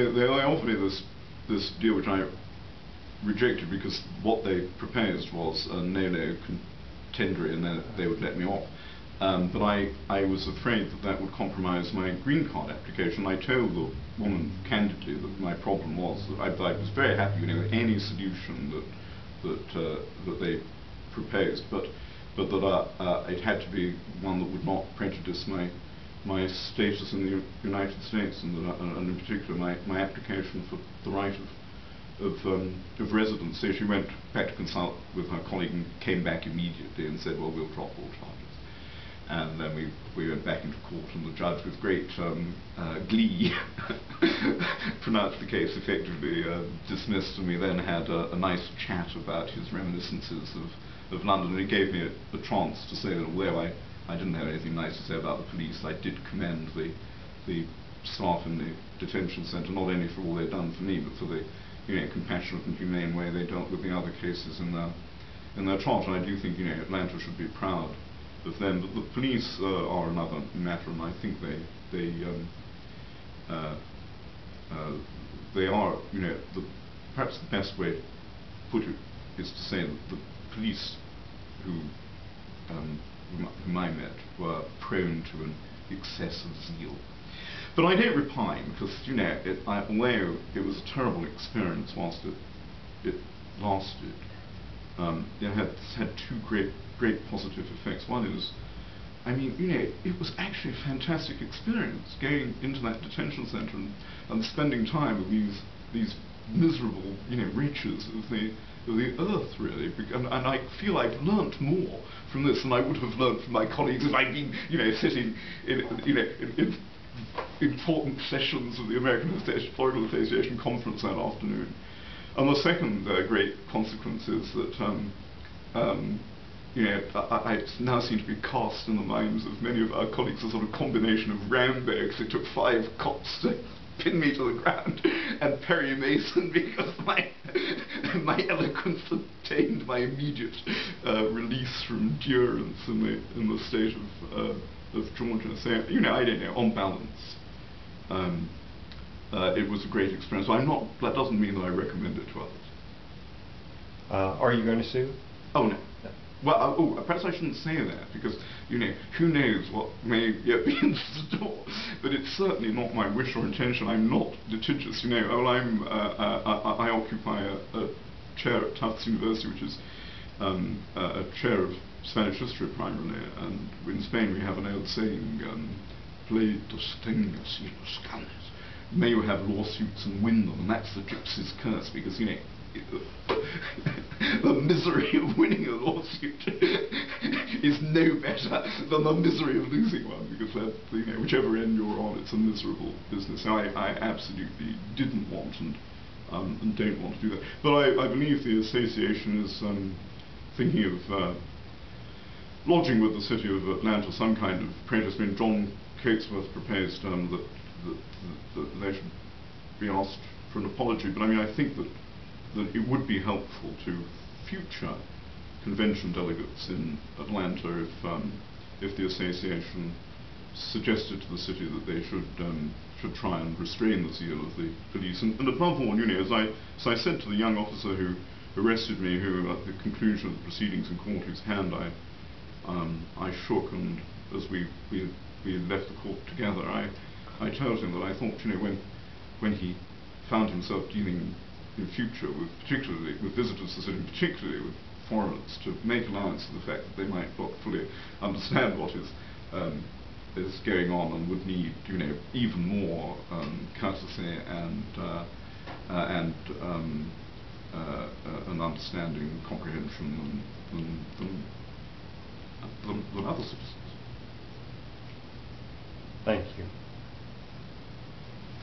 they offered me this deal which I rejected because what they proposed was a no contendere and then they would let me off. But I was afraid that that would compromise my green card application. I told the woman candidly that my problem was that I was very happy, with any solution that they proposed, but that it had to be one that would not prejudice my status in the United States, and in particular my application for the right of residency. She went back to consult with her colleague and came back immediately and said, well, we'll drop all charges. And then we went back into court, and the judge, with great glee, pronounced the case effectively dismissed, and we then had a nice chat about his reminiscences of London, and he gave me a chance to say that although I didn't have anything nice to say about the police, I did commend the staff in the detention centre, not only for all they'd done for me, but for the compassionate and humane way they dealt with the other cases in their charge. And I do think Atlanta should be proud of them, but the police are another matter, and I think they are, perhaps the best way to put it is to say that the police whom I met were prone to an excess of zeal. But I don't repine, because although it was a terrible experience whilst it lasted, it had two great positive effects. One is, it was actually a fantastic experience going into that detention centre and spending time with these miserable wretches of the earth, really. And I feel I've learnt more from this than I would have learnt from my colleagues if I'd been sitting in important sessions of the American Historical Association conference that afternoon. And the second great consequence is that I now seem to be cast in the minds of many of our colleagues a sort of combination of Rambo, because it took 5 cops to pin me to the ground, and Perry Mason, because my eloquence obtained my immediate release from durance in the state of Georgia. So I don't know. On balance, it was a great experience. So that doesn't mean that I recommend it to others. Are you going to sue? Oh no. Well, perhaps I shouldn't say that, because who knows what may yet be in store. But it's certainly not my wish or intention. I'm not litigious. I occupy a chair at Tufts University, which is a chair of Spanish history primarily, and in Spain we have an old saying, pleitos tengas y los ganes. May you have lawsuits and win them, and that's the gypsy's curse, because the misery of winning a lawsuit is no better than the misery of losing one, because whichever end you're on, it's a miserable business. Now, I absolutely didn't want and don't want to do that. But I believe the association is thinking of lodging with the city of Atlanta some kind of protest. John Coatsworth proposed that they should be asked for an apology, but I think that it would be helpful to future convention delegates in Atlanta if the association suggested to the city that they should try and restrain the zeal of the police. And above all, as I said to the young officer who arrested me, who at the conclusion of the proceedings in court, whose hand I shook, and as we left the court together, I told him that I thought, when he found himself dealing in future particularly with visitors to the city, particularly with foreigners, to make allowance for the fact that they might not fully understand what is going on, and would need even more courtesy and understanding and comprehension than other citizens. Thank you.